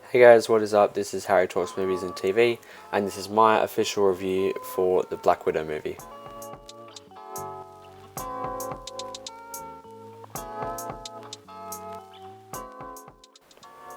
Hey guys, what is up? This is Harry Talks Movies and TV, and this is my official review for the Black Widow movie.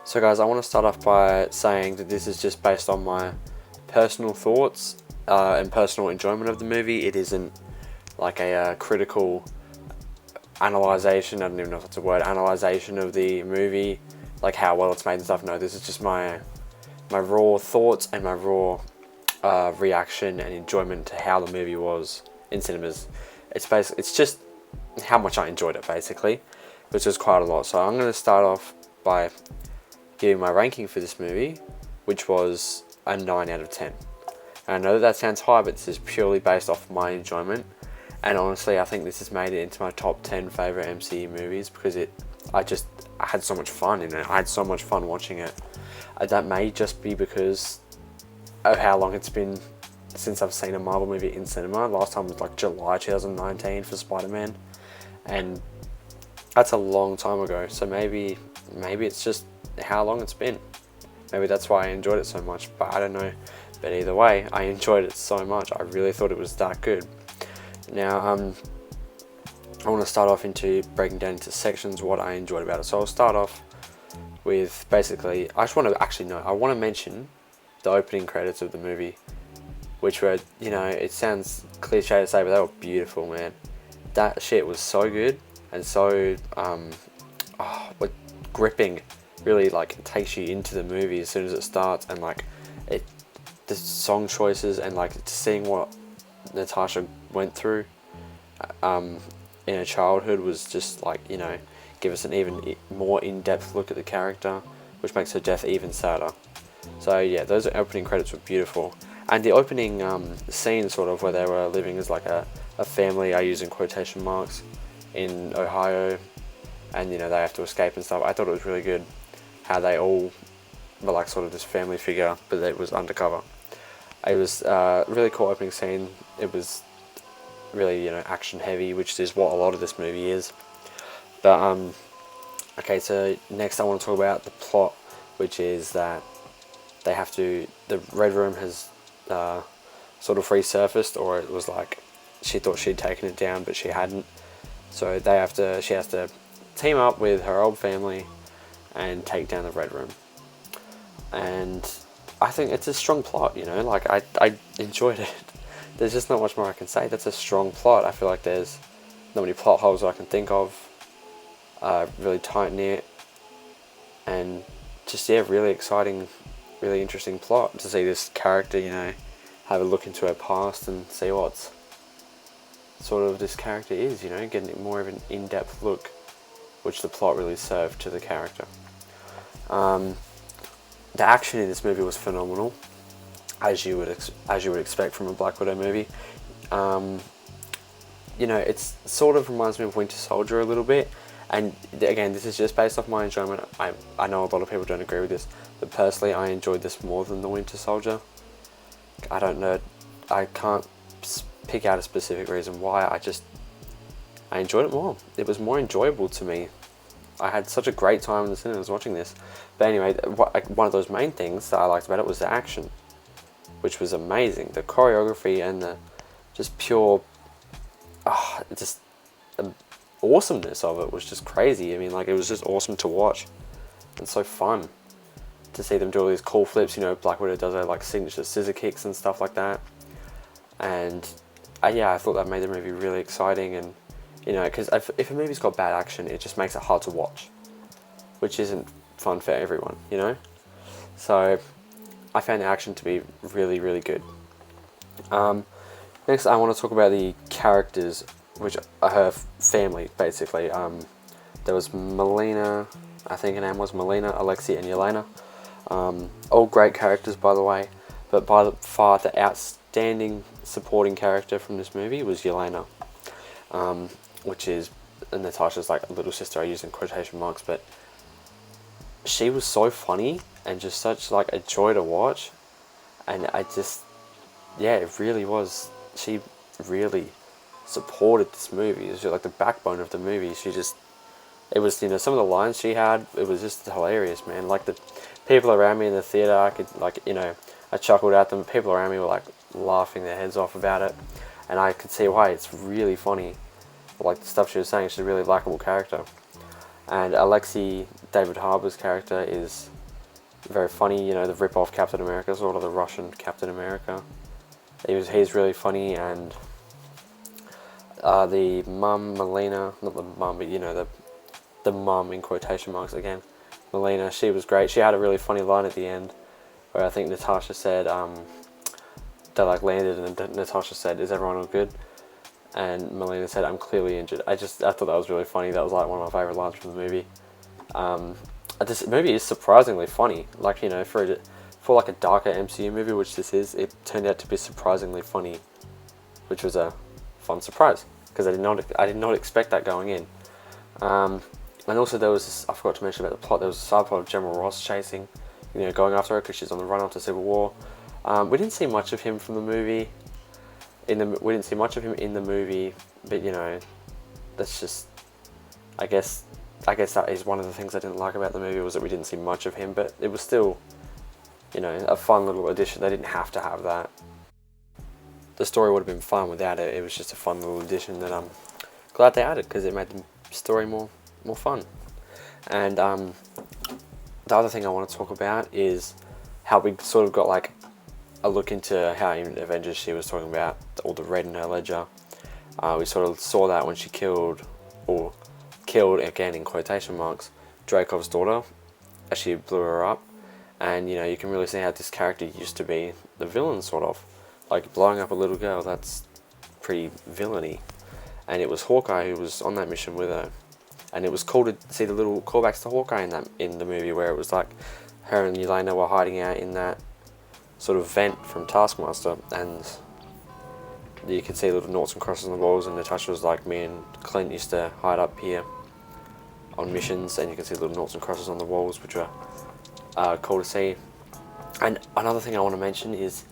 So guys, I want to start off by saying that this is just based on my personal thoughts and personal enjoyment of the movie. It isn't like a critical analyzation, I don't even know if it's a word, analyzation of the movie, like how well it's made and stuff. No, this is just my raw thoughts and my raw reaction and enjoyment to how the movie was in cinemas. It's just how much I enjoyed it basically, which was quite a lot. So I'm going to start off by giving my ranking for this movie, which was a 9 out of 10. And I know that sounds high, but this is purely based off my enjoyment. And honestly, I think this has made it into my top 10 favourite MCU movies because I had so much fun in it. I had so much fun watching it. That may just be because of how long it's been since I've seen a Marvel movie in cinema. Last time was like July 2019 for Spider-Man. And that's a long time ago. So maybe it's just how long it's been. Maybe that's why I enjoyed it so much, but I don't know. But either way, I enjoyed it so much. I really thought it was that good. Now, I want to start off into breaking down into sections what I enjoyed about it. So I'll start off with basically, I want to mention the opening credits of the movie, which were, it sounds cliche to say, but they were beautiful, man. That shit was so good and so, gripping. Really, like, it takes you into the movie as soon as it starts, and like, the song choices and like seeing what Natasha went through in her childhood was just like, give us an even more in-depth look at the character, which makes her death even sadder. So yeah, those opening credits were beautiful, and the opening scene sort of where they were living as like a family, I use in quotation marks, in Ohio, and they have to escape and stuff. I thought it was really good how they all were like sort of this family figure, but it was undercover. It was a really cool opening scene. It was really, action heavy, which is what a lot of this movie is. But okay, so next I want to talk about the plot, which is that the Red Room has sort of resurfaced, or it was like she thought she'd taken it down, but she hadn't. So she has to team up with her old family and take down the Red Room. And I think it's a strong plot, like I enjoyed it. There's just not much more I can say. That's a strong plot. I feel like there's not many plot holes I can think of. Really tight knit, and just really exciting, really interesting plot to see this character, have a look into her past and see what's sort of this character is, getting more of an in-depth look, which the plot really served to the character. The action in this movie was phenomenal, as you would expect from a Black Widow movie. It's sort of reminds me of Winter Soldier a little bit, and again, this is just based off my enjoyment. I know a lot of people don't agree with this, but personally, I enjoyed this more than the Winter Soldier. I don't know, I can't pick out a specific reason why. I enjoyed it more. It was more enjoyable to me. I had such a great time in the cinemas watching this. But anyway, one of those main things that I liked about it was the action, which was amazing. The choreography and the just pure, the awesomeness of it was just crazy. I mean, like, it was just awesome to watch and so fun to see them do all these cool flips. Black Widow does her like signature scissor kicks and stuff like that. And I thought that made the movie really exciting. And because if a movie's got bad action, it just makes it hard to watch, which isn't fun for everyone, So I found the action to be really, really good. Next, I want to talk about the characters, which are her family, basically. There was Melina, I think her name was Melina, Alexei, and Yelena. All great characters, by the way, but by far the outstanding supporting character from this movie was Yelena, which is Natasha's like little sister. I use in quotation marks, but she was so funny and just such like a joy to watch, and it really was. She really supported this movie. She was like the backbone of the movie. She just it was, some of the lines she had, it was just hilarious, man. Like, the people around me in the theater, I could, like, I chuckled at them. People around me were like laughing their heads off about it, and I could see why. It's really funny, like the stuff she was saying. She's a really likable character, and Alexei David Harbour's character is very funny. The rip-off Captain America, sort of the Russian Captain America. He's really funny, and the mum Melina, not the mum, but the mum in quotation marks again, Melina. She was great. She had a really funny line at the end, where I think Natasha said, they like landed, and Natasha said, "Is everyone all good?" And Melina said, "I'm clearly injured." I thought that was really funny. That was like one of my favourite lines from the movie. This movie is surprisingly funny. Like, for like a darker MCU movie, which this is, it turned out to be surprisingly funny, which was a fun surprise, because I did not expect that going in. And also there was this, I forgot to mention about the plot, there was a side plot of General Ross chasing, going after her because she's on the run after Civil War. We didn't see much of him from the movie. We didn't see much of him in the movie, but that's just, I guess that is one of the things I didn't like about the movie, was that we didn't see much of him, but it was still, a fun little addition. They didn't have to have that. The story would have been fun without it. It was just a fun little addition that I'm glad they added, because it made the story more fun. And the other thing I want to talk about is how we sort of got like a look into how in Avengers she was talking about all the red in her ledger. We sort of saw that when she killed again in quotation marks, Dreykov's daughter, as she blew her up. And you can really see how this character used to be the villain, sort of. Like, blowing up a little girl, that's pretty villainy. And it was Hawkeye who was on that mission with her. And it was cool to see the little callbacks to Hawkeye in the movie, where it was like her and Yelena were hiding out in that sort of vent from Taskmaster, and you could see little noughts and crosses on the walls, and Natasha was like, me and Clint used to hide up here on missions, and you can see little noughts and crosses on the walls, which were cool to see. And another thing I want to mention is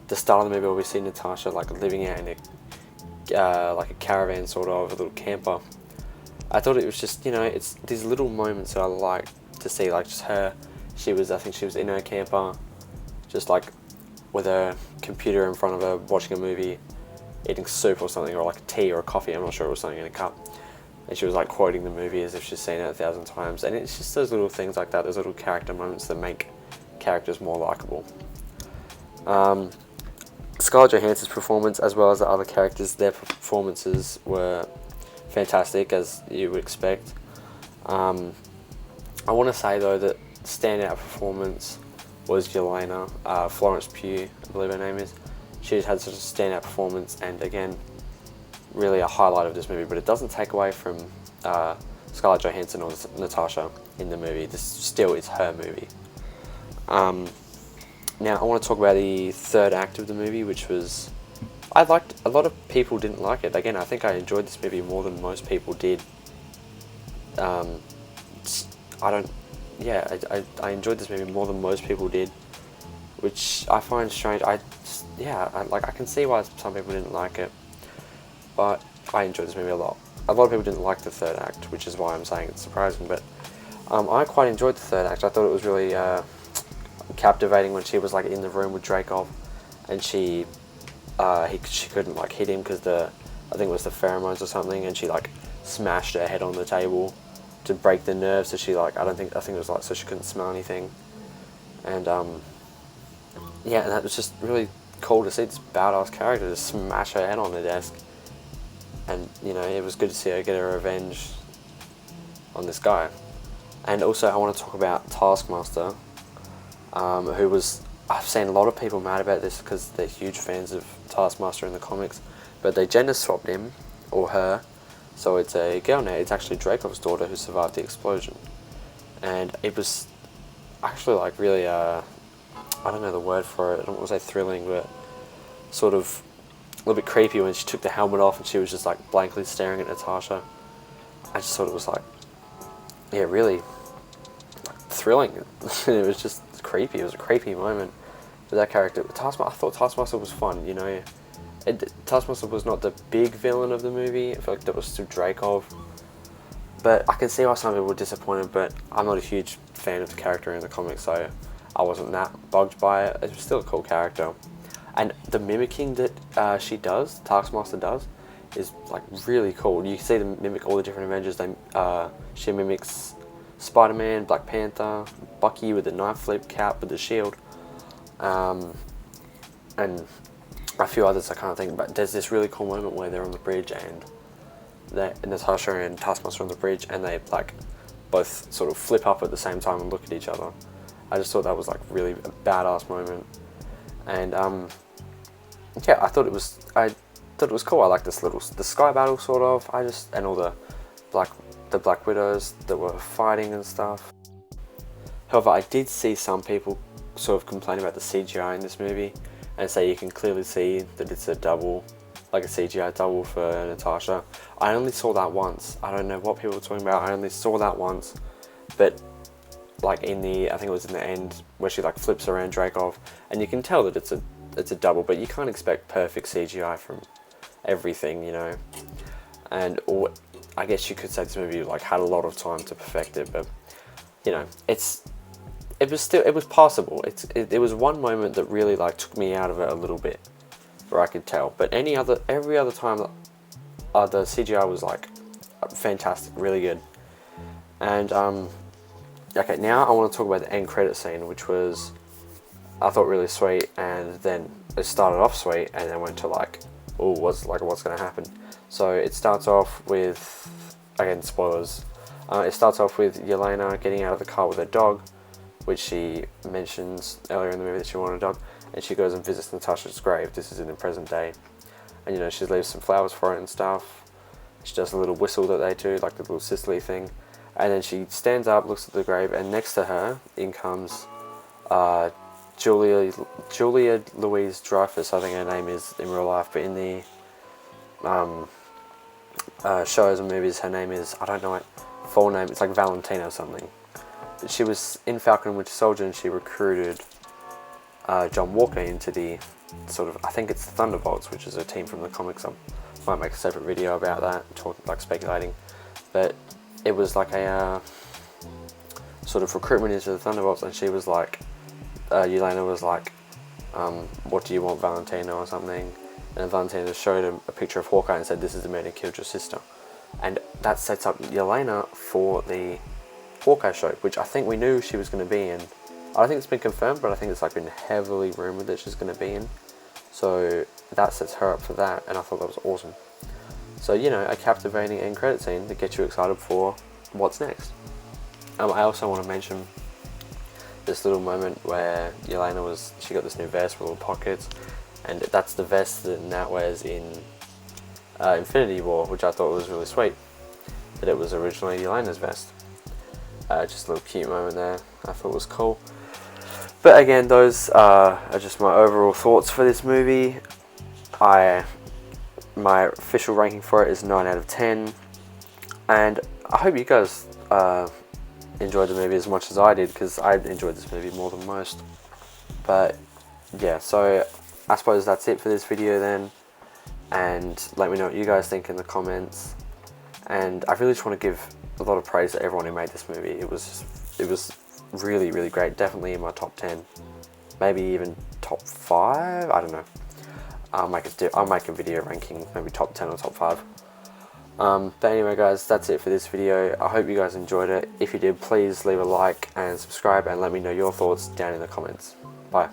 the start of the movie where we see Natasha like living out in like a caravan, sort of, a little camper. I thought it was just, it's these little moments that I like to see, like just her. I think she was in her camper, just like with her computer in front of her, watching a movie, eating soup or something, or like a tea or a coffee, I'm not sure, it was something in a cup. And she was like quoting the movie as if she's seen it 1,000 times. And it's just those little things like that, those little character moments that make characters more likable. Scarlett Johansson's performance, as well as the other characters, their performances were fantastic, as you would expect. I want to say though that standout performance was Yelena, Florence Pugh, I believe her name is. She had such a standout performance, and again, really a highlight of this movie, but it doesn't take away from Scarlett Johansson or Natasha in the movie. This still is her movie. Now I want to talk about the third act of the movie, which was, I liked. A lot of people didn't like it. Again, I think I enjoyed this movie more than most people did. I enjoyed this movie more than most people did, which I find strange. I can see why some people didn't like it, but I enjoyed this movie a lot. A lot of people didn't like the third act, which is why I'm saying it's surprising, but I quite enjoyed the third act. I thought it was really captivating when she was like in the room with Dreykov, and she couldn't like hit him because I think it was the pheromones or something, and she like smashed her head on the table to break the nerve, so she like, I think it was like so she couldn't smell anything. And and that was just really cool to see this badass character just smash her head on the desk. And it was good to see her get her revenge on this guy. And also I want to talk about Taskmaster, who was, I've seen a lot of people mad about this because they're huge fans of Taskmaster in the comics, but they gender swapped him, or her, so it's a girl now. It's actually Dreykov's daughter who survived the explosion. And it was actually like really, I don't know the word for it, I don't want to say thrilling, but sort of a little bit creepy when she took the helmet off and she was just like blankly staring at Natasha. I just thought it was like, really like, thrilling. It was just creepy. It was a creepy moment for that character. I thought Taskmaster was fun, Taskmaster was not the big villain of the movie. I feel like that was still Dreykov, But I can see why some people were disappointed, but I'm not a huge fan of the character in the comics, so I wasn't that bugged by it. It was still a cool character. And the mimicking that she does, Taskmaster does, is like really cool. You can see them mimic all the different Avengers. She mimics Spider-Man, Black Panther, Bucky with the knife flip, Cap with the shield, and a few others I can't think. But there's this really cool moment where they're on the bridge and Natasha and Taskmaster on the bridge, and they like both sort of flip up at the same time and look at each other. I just thought that was like really a badass moment, and yeah, I thought it was cool. I like the sky battle sort of. And all the Black Widows that were fighting and stuff. However, I did see some people sort of complain about the CGI in this movie and say you can clearly see that it's a double, like a CGI double for Natasha. I only saw that once. I don't know what people were talking about. I only saw that once, but like I think it was in the end where she like flips around Dreykov, and you can tell that it's a double, but you can't expect perfect CGI from everything, you know. Or I guess you could say this movie like had a lot of time to perfect it, but you know, it was possible. It was one moment that really like took me out of it a little bit, where I could tell. But every other time, the CGI was like fantastic, really good. And okay, now I want to talk about the end credit scene, which was I thought really sweet, and then it started off sweet, and then went to like, oh, what's going to happen? So it starts off with, again, spoilers. It starts off with Yelena getting out of the car with her dog, which she mentions earlier in the movie that she wanted a dog, and she goes and visits Natasha's grave. This is in the present day, and you know, she leaves some flowers for it and stuff. She does a little whistle that they do, like the little sisterly thing, and then she stands up, looks at the grave, and next to her in comes Julia Louis-Dreyfus, I think her name is in real life, but in the shows and movies, her name is, I don't know it, full name, it's like Valentina or something. She was in Falcon and Winter Soldier, and she recruited John Walker into the sort of, I think it's the Thunderbolts, which is a team from the comics. I might make a separate video about that, like speculating, but it was like a sort of recruitment into the Thunderbolts, and she was like, Yelena was like, what do you want, Valentina, or something, and Valentina showed him a picture of Hawkeye and said, this is the man who killed your sister, and that sets up Yelena for the Hawkeye show, which I think we knew she was going to be in. I don't think it's been confirmed, but I think it's like been heavily rumoured that she's going to be in, so that sets her up for that, and I thought that was awesome. So, you know, a captivating end credit scene that gets you excited for what's next. I also want to mention this little moment where Yelena she got this new vest with little pockets, and that's the vest that Nat wears in Infinity War, which I thought was really sweet, that it was originally Yelena's vest. Just a little cute moment there, I thought was cool. But again, those are just my overall thoughts for this movie. My official ranking for it is 9 out of 10, and I hope you guys enjoyed the movie as much as I did, because I enjoyed this movie more than most. But yeah, so I suppose that's it for this video then, and let me know what you guys think in the comments. And I really just want to give a lot of praise to everyone who made this movie. It was really, really great. Definitely in my top 10, maybe even top 5. I don't know. I'll make a video ranking maybe top 10 or top 5. But anyway, guys, that's it for this video. I hope you guys enjoyed it. If you did, please leave a like and subscribe, and let me know your thoughts down in the comments. Bye.